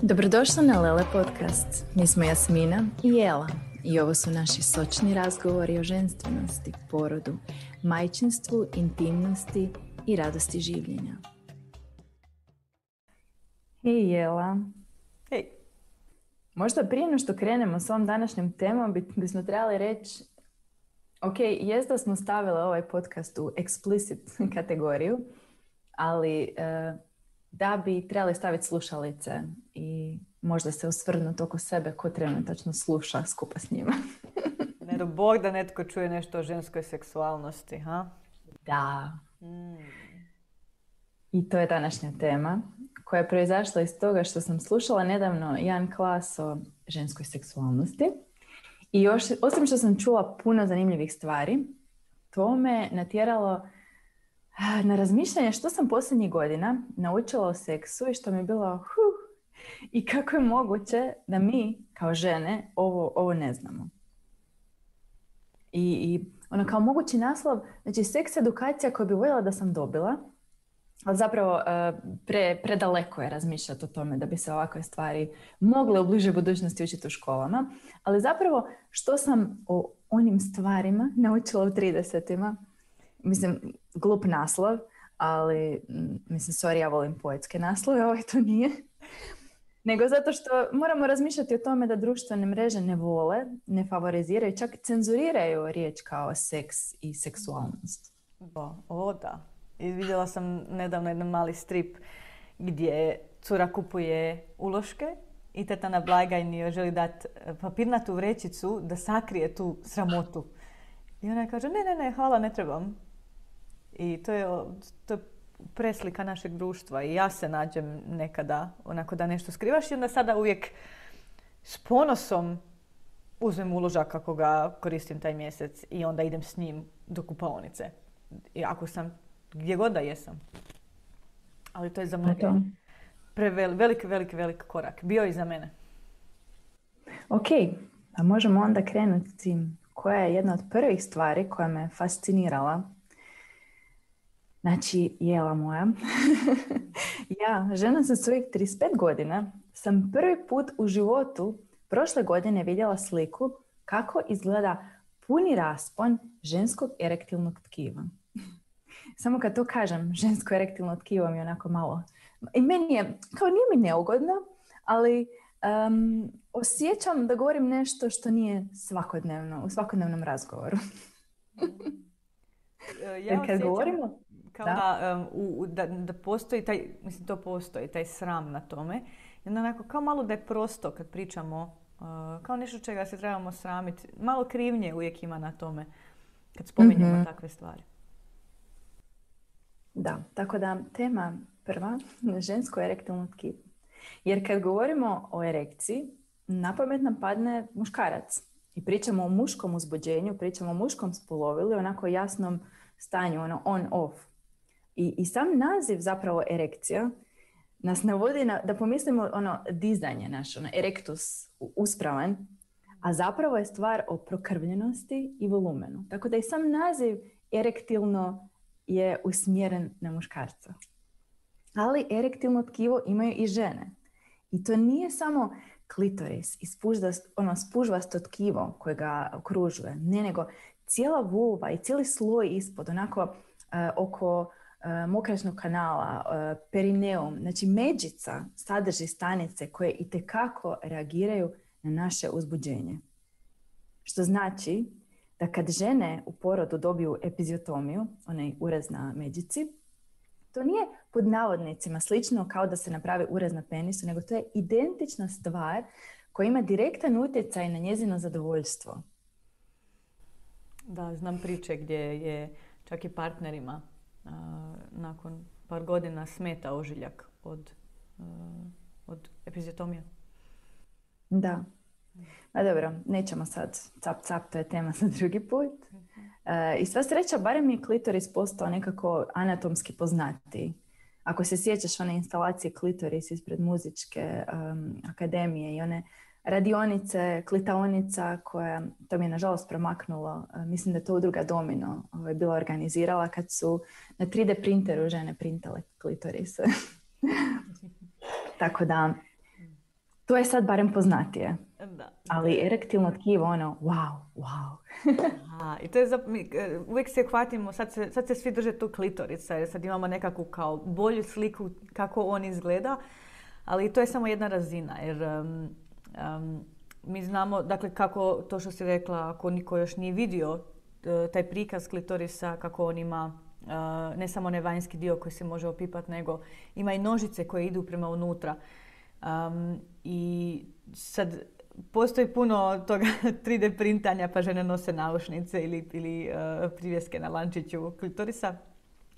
Dobrodošla na Lele podcast. Mi smo Jasmina i Jela i ovo su naši sočni razgovori o ženstvenosti, porodu, majčinstvu, intimnosti i radosti življenja. Hej Jela. Hej. Možda prije no što krenemo s ovom današnjom temom bismo trebali reći ok, jest da smo stavili ovaj podcast u explicit kategoriju, ali da bi trebali staviti slušalice i možda se osvrnuti oko sebe ko trenutačno sluša skupa s njima. Ne do Bog da netko čuje nešto o ženskoj seksualnosti, ha? Da. I to je današnja tema koja je proizašla iz toga što sam slušala nedavno jedan klas o ženskoj seksualnosti. I još, osim što sam čula puno zanimljivih stvari, to me natjeralo na razmišljanje što sam posljednjih godina naučila o seksu i što mi je bilo i kako je moguće da mi kao žene ovo ne znamo. I ono kao mogući naslov, znači seks edukacija koju bi voljela da sam dobila, ali zapravo predaleko je razmišljati o tome da bi se ovakve stvari mogle u bližoj budućnosti učiti u školama, ali zapravo što sam o onim stvarima naučila u 30-ima, mislim, glup naslov, ali, mislim, sorry, ja volim poetske naslove, ovaj to nije. Nego zato što moramo razmišljati o tome da društvene mreže ne vole, ne favoriziraju, čak cenzuriraju riječ kao seks i seksualnost. Da. I vidjela sam nedavno jedan mali strip gdje cura kupuje uloške i teta na blagajni joj želi dati papirnatu vrećicu da sakrije tu sramotu. I ona kaže, ne, hvala, ne trebam. I to je preslika našeg društva i ja se nađem nekada onako da nešto skrivaš i onda sada uvijek s ponosom uzmem uložak kako ga koristim taj mjesec i onda idem s njim do kupaonice. I ako sam gdje god da jesam. Ali to je za mnoge velik korak. Bio i za mene. Ok, a možemo onda krenuti s tim. Koja je jedna od prvih stvari koja me fascinirala. Znači, Jela moja. Ja, žena sa svojih 35 godina, sam prvi put u životu prošle godine vidjela sliku kako izgleda puni raspon ženskog erektilnog tkiva. Samo kad to kažem, žensko erektilno tkivo mi je onako malo... I meni je, kao nije mi neugodno, ali osjećam da govorim nešto što nije svakodnevno, u svakodnevnom razgovoru. Ja kad govorimo... Kao da postoji taj, mislim to postoji, taj sram na tome. I onda onako kao malo da je prosto kad pričamo, kao nešto čega se trebamo sramiti. Malo krivnje uvijek ima na tome kad spominjemo takve stvari. Da, tako da tema prva, žensko erektilno tkivo. Jer kad govorimo o erekciji, na pamet nam padne muškarac. I pričamo o muškom uzbuđenju, pričamo o muškom spolovilu, onako jasnom stanju, ono on-off. I sam naziv zapravo erekcija nas navodi da pomislimo dizanje naše, erectus, uspravan, a zapravo je stvar o prokrvljenosti i volumenu. Tako da i sam naziv erektilno je usmjeren na muškarca. Ali erektilno tkivo imaju i žene. I to nije samo klitoris i spužvasto tkivo koje ga okružuje, nego cijela vulva i cijeli sloj ispod, onako oko mokraćnog kanala, perineum, znači međica sadrži stanice koje itekako reagiraju na naše uzbuđenje. Što znači da kad žene u porodu dobiju epiziotomiju, onaj urez na međici, to nije pod navodnicima slično kao da se napravi urez na penisu, nego to je identična stvar koja ima direktan utjecaj na njezino zadovoljstvo. Da, znam priče gdje je čak i partnerima nakon par godina smeta ožiljak od epiziotomije. Da. A dobro, nećemo sad cap, to je tema za drugi put. I sva sreća, barem je klitoris postao nekako anatomski poznatiji. Ako se sjećaš one instalacije klitoris ispred muzičke akademije i one radionice, klitaonica koja, to mi je nažalost promaknulo, mislim da je to udruga Domino bila organizirala kad su na 3D printeru žene printale klitorise. Tako da, To je sad barem poznatije. Da. Ali erektilno tkivo, ono, wow. I to je uvijek se hvatimo, sad se svi drže tu klitorica, jer sad imamo nekakvu kao bolju sliku kako on izgleda, ali to je samo jedna razina, jer mi znamo, dakle, kako to što si rekla, ako niko još nije vidio taj prikaz klitorisa, kako on ima ne samo onaj vanjski dio koji se može opipati, nego ima i nožice koje idu prema unutra. I sad postoji puno toga 3D printanja, pa žene nose naušnice ili privjeske na lančiću klitorisa,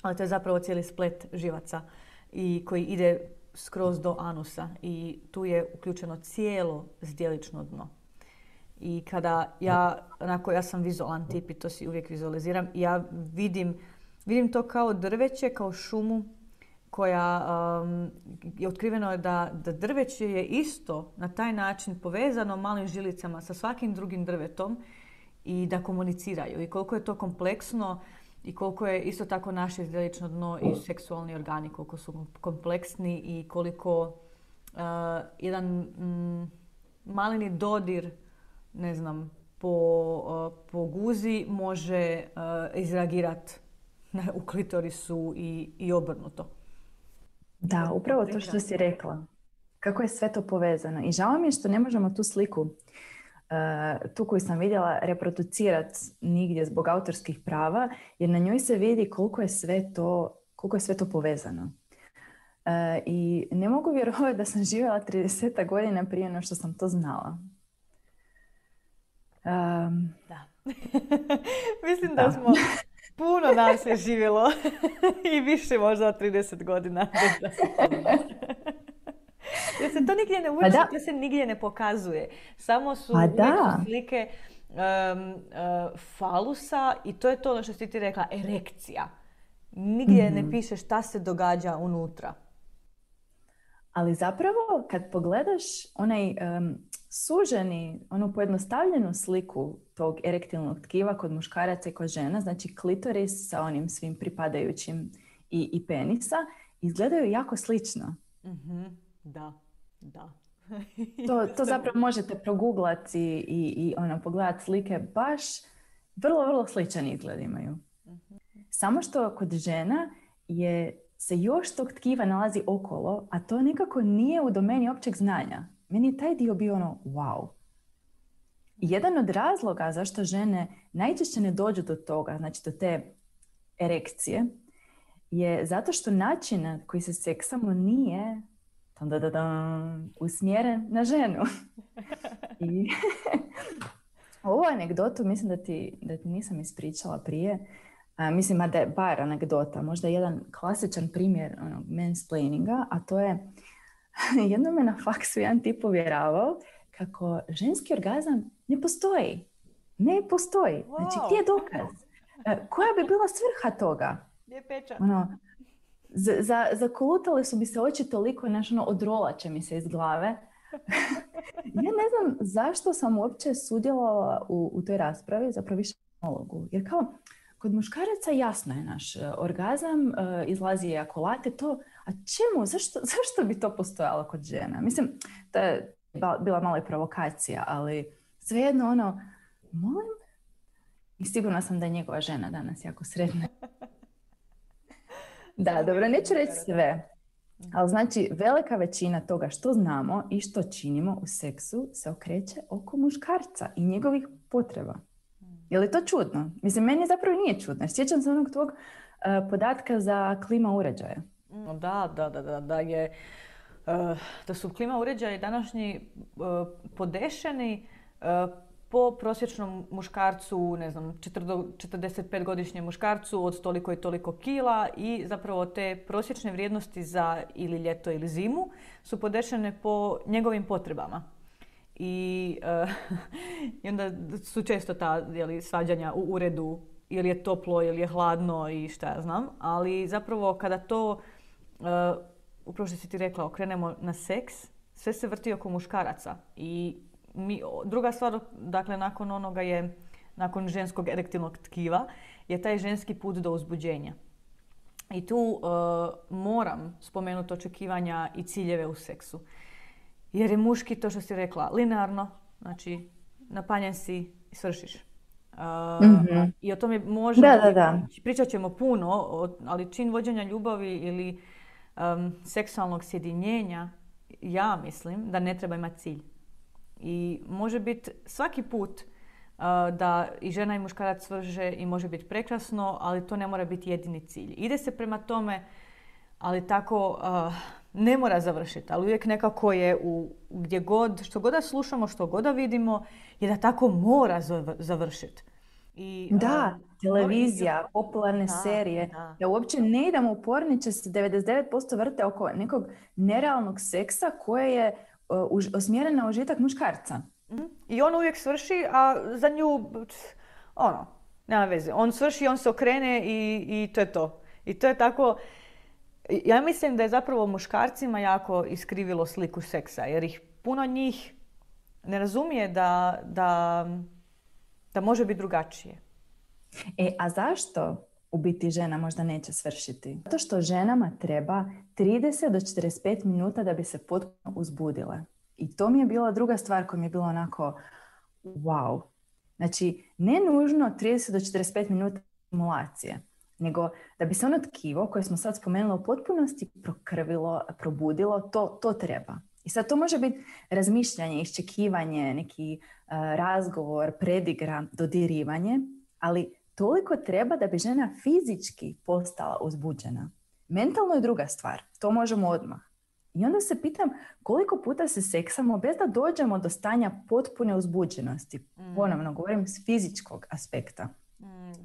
ali to je zapravo cijeli splet živaca i koji ide skroz do anusa i tu je uključeno cijelo zdjelično dno. I kada ja sam vizualan tip i to si uvijek vizualiziram, ja vidim to kao drveće, kao šumu koja je otkriveno da drveće je isto na taj način povezano malim žilicama sa svakim drugim drvetom i da komuniciraju. I koliko je to kompleksno i koliko je isto tako naše zdjelično dno i seksualni organi, koliko su kompleksni i koliko jedan maleni dodir, ne znam, po guzi može izreagirati u klitorisu i obrnuto. Da, upravo to što si rekla. Kako je sve to povezano. I žao mi je što ne možemo tu sliku, tu koju sam vidjela, reproducirati nigdje zbog autorskih prava, jer na njoj se vidi koliko je sve to povezano. I ne mogu vjerovati da sam živjela 30 godina prije no što sam to znala. Da. Mislim da smo... Puno nas je živjelo i više možda od 30 godina. Jer se to nigdje ne uči, to se nigdje ne pokazuje. Samo su slike falusa i to je to ono što si ti rekla, erekcija. Nigdje ne piše šta se događa unutra. Ali zapravo kad pogledaš onaj suženi, onu pojednostavljenu sliku tog erektilnog tkiva kod muškaraca i kod žena, znači klitoris sa onim svim pripadajućim i penisa, izgledaju jako slično. Mm-hmm. Da. To zapravo možete proguglati i pogledati slike, baš vrlo, vrlo sličan izgled imaju. Mm-hmm. Samo što kod žena se još tog tkiva nalazi okolo, a to nekako nije u domeni općeg znanja. Meni je taj dio bio wow. I jedan od razloga zašto žene najčešće ne dođu do toga, znači do te erekcije, je zato što način na koji se seksamo nije usmjeren na ženu. I ovu anegdotu mislim da ti nisam ispričala prije. Mislim da je bar anegdota, možda jedan klasičan primjer mansplaininga, a to je jednom me na faksu jedan tip uvjeravao kako ženski orgazam ne postoji. Ne postoji. Wow. Znači, gdje je dokaz? Koja bi bila svrha toga? Gdje je pečat? Zakolutale su mi se oči toliko, odrolače mi se iz glave. Ja ne znam zašto sam uopće sudjelovala u toj raspravi, zapravo više monologu. Jer kao, kod muškaraca jasno je naš orgazam, izlazi ejakulate, to, a čemu, zašto bi to postojalo kod žena? Mislim, to je bila mala provokacija, ali svejedno molim? I sigurna sam da je njegova žena danas jako sretna. Da, dobro, neću reći sve, ali znači velika većina toga što znamo i što činimo u seksu se okreće oko muškarca i njegovih potreba. Je li to čudno? Mislim, meni zapravo nije čudno. Sjećam se onog tvog podatka za klima uređaje. Da su klima uređaji današnji podešeni po prosječnom muškarcu, ne znam, 45-godišnjem muškarcu od toliko i toliko kila i zapravo te prosječne vrijednosti za ili ljeto ili zimu su podešene po njegovim potrebama. I onda su često ta svađanja u uredu, ili je toplo, ili je hladno i šta ja znam. Ali zapravo kada to, upravo što si ti rekla, okrenemo na seks, sve se vrti oko muškaraca. I druga stvar, dakle, nakon ženskog erektilnog tkiva, je taj ženski put do uzbuđenja. I tu moram spomenuti očekivanja i ciljeve u seksu. Jer je muški, to što si rekla, linearno, znači napanjen si i svršiš. I o tome možemo, Da. pričat ćemo puno, ali čin vođenja ljubavi ili seksualnog sjedinjenja, ja mislim da ne treba imati cilj. I može biti svaki put da i žena i muškarac svrže i može biti prekrasno, ali to ne mora biti jedini cilj. Ide se prema tome, ali tako ne mora završiti. Ali uvijek nekako je gdje god, što god da slušamo, što god da vidimo, je da tako mora završiti. Da, televizija, popularne serije. Da uopće ne idemo u porniče, se 99% vrte oko nekog nerealnog seksa koje je usmjeren na užitak muškarca. I on uvijek svrši, a za nju, nema veze. On svrši, on se okrene i to je to. I to je tako. Ja mislim da je zapravo muškarcima jako iskrivilo sliku seksa, jer ih puno njih ne razumije da može biti drugačije. A zašto u biti žena možda neće svršiti? Zato što ženama treba 30 do 45 minuta da bi se potpuno uzbudile. I to mi je bila druga stvar koja mi je bila onako wow. Znači, ne nužno 30 do 45 minuta stimulacije, nego da bi se ono tkivo koje smo sad spomenuli u potpunosti prokrvilo, probudilo, to treba. I sad to može biti razmišljanje, iščekivanje, neki razgovor, predigra, dodirivanje, ali toliko treba da bi žena fizički postala uzbuđena. Mentalno je druga stvar, to možemo odmah. I onda se pitam koliko puta se seksamo bez da dođemo do stanja potpune uzbuđenosti. Ponovno govorim s fizičkog aspekta.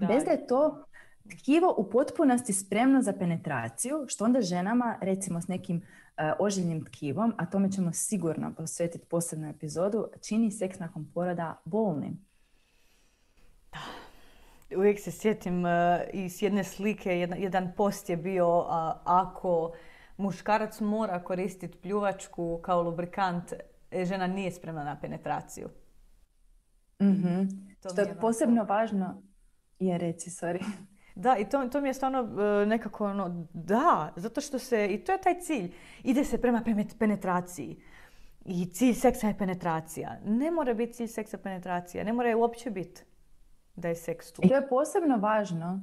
Bez da je to tkivo u potpunosti spremno za penetraciju, što onda ženama, recimo s nekim ožiljnim tkivom, a tome ćemo sigurno posvetiti posebnu epizodu, čini seks nakon poroda bolnim. Uvijek se sjetim i s jedne slike, jedan post je bio ako muškarac mora koristiti pljuvačku kao lubrikant, žena nije spremna na penetraciju. Što je posebno važno, reci, sorry. Da, i to mi je stvarno nekako zato što i to je taj cilj. Ide se prema penetraciji. I cilj seksa je penetracija. Ne mora biti cilj seksa penetracija. Ne mora je uopće biti da je seks tu. I to je posebno važno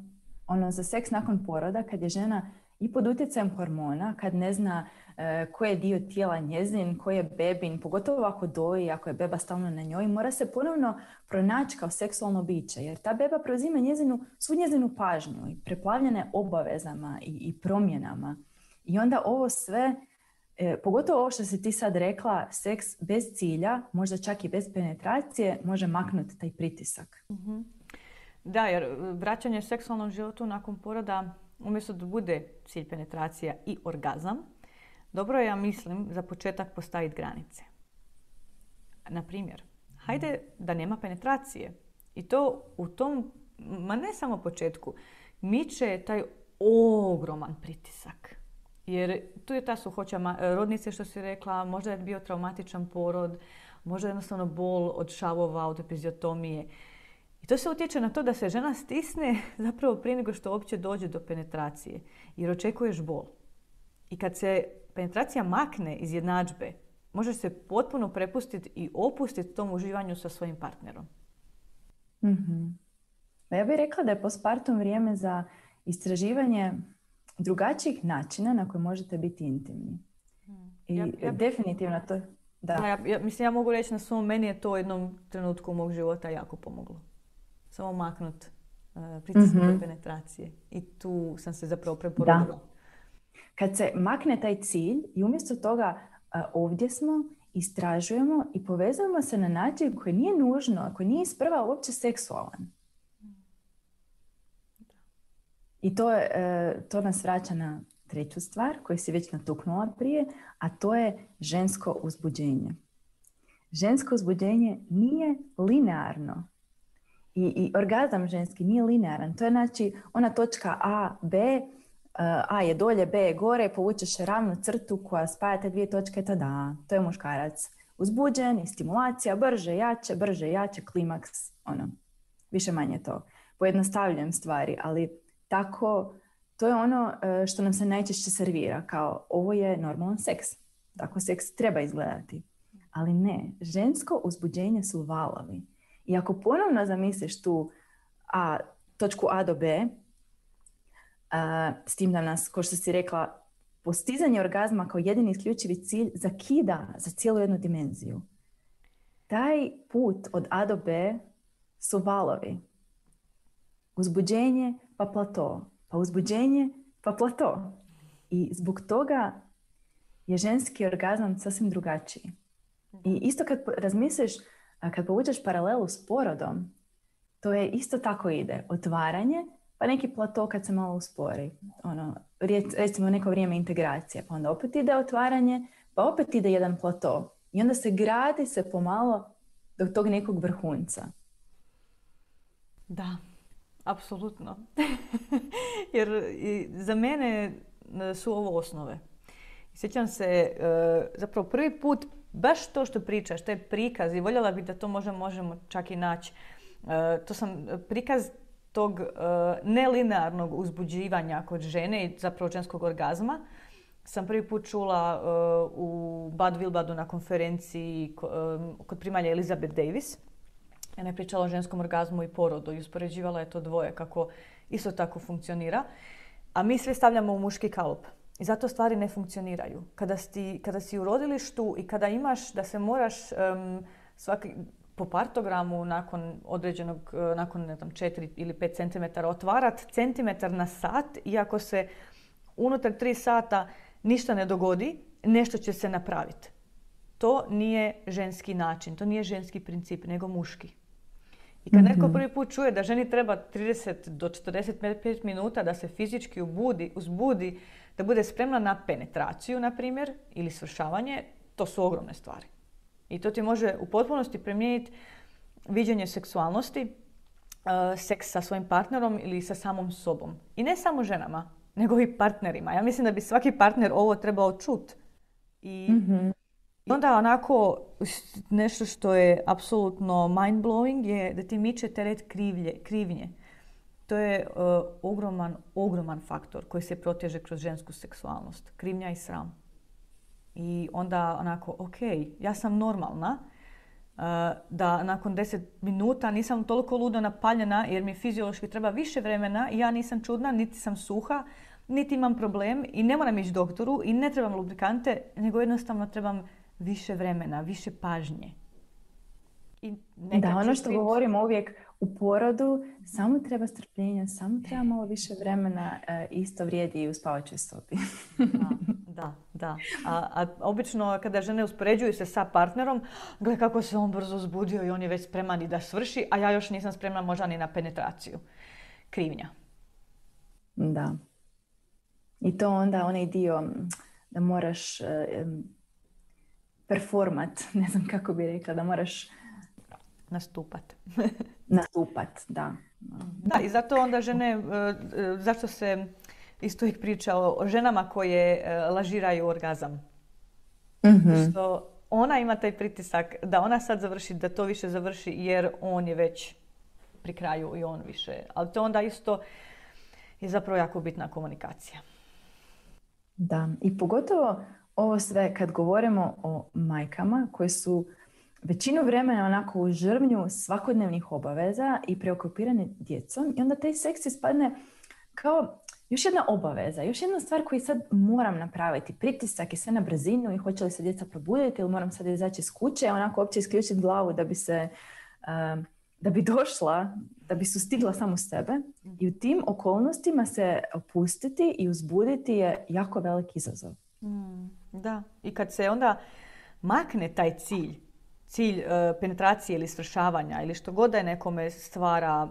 za seks nakon poroda kad je žena i pod utjecajem hormona, kad ne zna koji je dio tijela njezin, koji je bebin, pogotovo ako doji, ako je beba stalno na njoj, mora se ponovno pronaći kao seksualno biće, jer ta beba preuzima svu njezinu pažnju i preplavljena je obavezama i promjenama. I onda ovo sve, pogotovo ovo što si ti sad rekla, seks bez cilja, možda čak i bez penetracije, može maknuti taj pritisak. Da, jer vraćanje seksualnom životu nakon poroda, umjesto da bude cilj penetracija i orgazam, dobro je, ja mislim, za početak postaviti granice. Na primjer, hajde da nema penetracije. I to u tom, ne samo početku, miče taj ogroman pritisak. Jer tu je ta suhoća rodnice, što si rekla, možda je bio traumatičan porod, možda je jednostavno bol od šavova, od epiziotomije. I to se utječe na to da se žena stisne zapravo prije nego što uopće dođe do penetracije. Jer očekuješ bol. I kad se penetracija makne iz jednadžbe, može se potpuno prepustiti i opustiti tom uživanju sa svojim partnerom. Ja bih rekla da je postpartum vrijeme za istraživanje drugačijih načina na koje možete biti intimni. I definitivno to... Da. Ja mogu reći na svom, meni je to u jednom trenutku mog života jako pomoglo. Samo maknut pritisak do penetracije. I tu sam se zapravo preporodila. Kad se makne taj cilj i umjesto toga ovdje smo, istražujemo i povezujemo se na način koji nije nužno, koji nije isprva uopće seksualan. I to nas vraća na treću stvar koju si već natuknula prije, a to je žensko uzbuđenje. Žensko uzbuđenje nije linearno. I orgazam ženski nije linearan. To je znači ona točka A, B, A je dolje, B je gore, povučeš ravnu crtu koja spaja te dvije točke, tada, to je muškarac. Uzbuđen i stimulacija, brže, jače, klimaks, više manje to. Pojednostavljujem stvari, ali tako, to je ono što nam se najčešće servira, kao ovo je normalan seks. Tako seks treba izgledati. Ali ne, žensko uzbuđenje su valovi. I ako ponovno zamisliš tu točku A do B, s tim da nas, kao što si rekla, postizanje orgazma kao jedini isključivi cilj zakida za cijelu jednu dimenziju. Taj put od A do B su valovi. Uzbuđenje pa plato, pa uzbuđenje pa plato. I zbog toga je ženski orgazam sasvim drugačiji. I isto kad razmisliš, kad povučeš paralelu s porodom, to je isto tako ide. Otvaranje, pa neki plato kad se malo uspori. Recimo neko vrijeme integracije, pa onda opet ide otvaranje, pa opet ide jedan plato. I onda se gradi se pomalo do tog nekog vrhunca. Da, apsolutno. Jer za mene su ovo osnove. Sjećam se, zapravo prvi put, baš to što pričaš, to je prikaz i voljela bih da to možemo čak i naći. To sam prikaz tog nelinearnog uzbuđivanja kod žene i zapravo ženskog orgazma. Sam prvi put čula u Bad Wilbadu na konferenciji kod primalje Elizabeth Davis. Ona je pričala o ženskom orgazmu i porodu i uspoređivala je to dvoje kako isto tako funkcionira. A mi sve stavljamo u muški kalup. I zato stvari ne funkcioniraju. Kada si u rodilištu i kada imaš da se moraš svaki po partogramu nakon određenog, nakon 4 ili 5 cm otvarati centimetar na sat, i ako se unutar 3 sata ništa ne dogodi, nešto će se napraviti. To nije ženski način, to nije ženski princip, nego muški. I kad netko prvi put čuje da ženi treba 30 do 45 minuta da se fizički uzbudi, da bude spremna na penetraciju, na primjer, ili svršavanje, to su ogromne stvari. I to ti može u potpunosti promijeniti viđenje seksualnosti, seks sa svojim partnerom ili sa samom sobom. I ne samo ženama, nego i partnerima. Ja mislim da bi svaki partner ovo trebao čuti. I onda onako nešto što je apsolutno mind-blowing je da ti miče teret krivnje. To je ogroman faktor koji se proteže kroz žensku seksualnost. Krivnja i sram. I onda onako, ok, ja sam normalna, da nakon 10 minuta nisam toliko ludo napaljena jer mi fiziološki treba više vremena i ja nisam čudna, niti sam suha, niti imam problem i ne moram ići doktoru i ne trebam lubrikante, nego jednostavno trebam više vremena, više pažnje. Da, ono što govorimo uvijek u porodu, samo treba strpljenja, samo treba malo više vremena, isto vrijedi i u spavačoj sobi. Da. A obično kada žene uspoređuju se sa partnerom, gle kako se on brzo uzbudio i on je već spreman i da svrši, a ja još nisam spremna možda ni na penetraciju. Krivnja. Da. I to onda onaj dio da moraš performat, ne znam kako bi rekla, da moraš nastupat, da. Da, i zato onda žene, zašto se isto uvijek priča o ženama koje lažiraju orgazam. Što ona ima taj pritisak da ona sad završi, da to više završi jer on je već pri kraju i on više. Ali to onda isto je zapravo jako bitna komunikacija. Da, i pogotovo ovo sve kad govorimo o majkama koje su većinu vremena onako u žrvnju svakodnevnih obaveza i preokupirane djecom, i onda taj seks ispadne kao još jedna obaveza, još jedna stvar koju sad moram napraviti. Pritisak je sve na brzinu i hoće li se djeca probuditi ili moram sad izaći iz kuće, onako uopće isključiti glavu da bi došla, da bi sustigla samu sebe. I u tim okolnostima se opustiti i uzbuditi je jako veliki izazov. Da, i kad se onda makne taj cilj penetracije ili svršavanja ili što god da je nekome stvara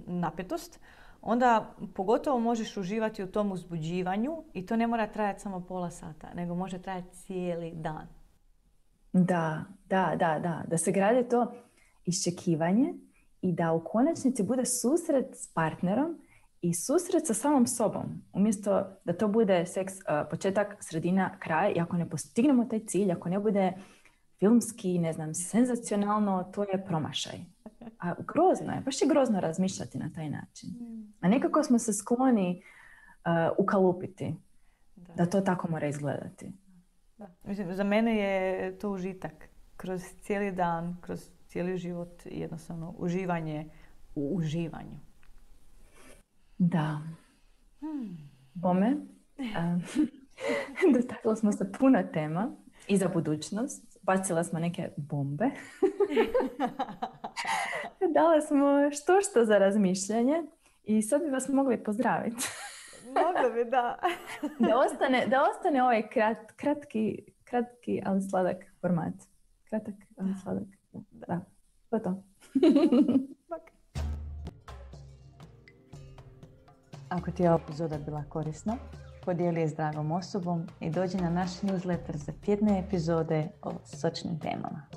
napetost, onda pogotovo možeš uživati u tom uzbuđivanju i to ne mora trajati samo pola sata, nego može trajati cijeli dan. Da se gradi to iščekivanje i da u konačnici bude susret s partnerom i susret sa samom sobom. Umjesto da to bude seks početak, sredina, kraj, i ako ne postignemo taj cilj, ako ne bude filmski, ne znam, senzacionalno, to je promašaj. A grozno je, baš je grozno razmišljati na taj način. A nekako smo se skloni ukalupiti da to tako mora izgledati. Da. Mislim, za mene je to užitak. kroz cijeli dan, kroz cijeli život i jednostavno uživanje u uživanju. Da. Bome, dotakli smo se puno tema i za budućnost. Bacila smo neke bombe. Dala smo što za razmišljanje i sad bi vas mogli pozdraviti. Mogla bi, da. Da ostane ovaj kratki, ali sladak format. Kratak, ali sladak. Da, to je to. Ako ti je ova epizoda bila korisna, podijeli je s dragom osobom i dođi na naš newsletter za tjedne epizode o sočnim temama.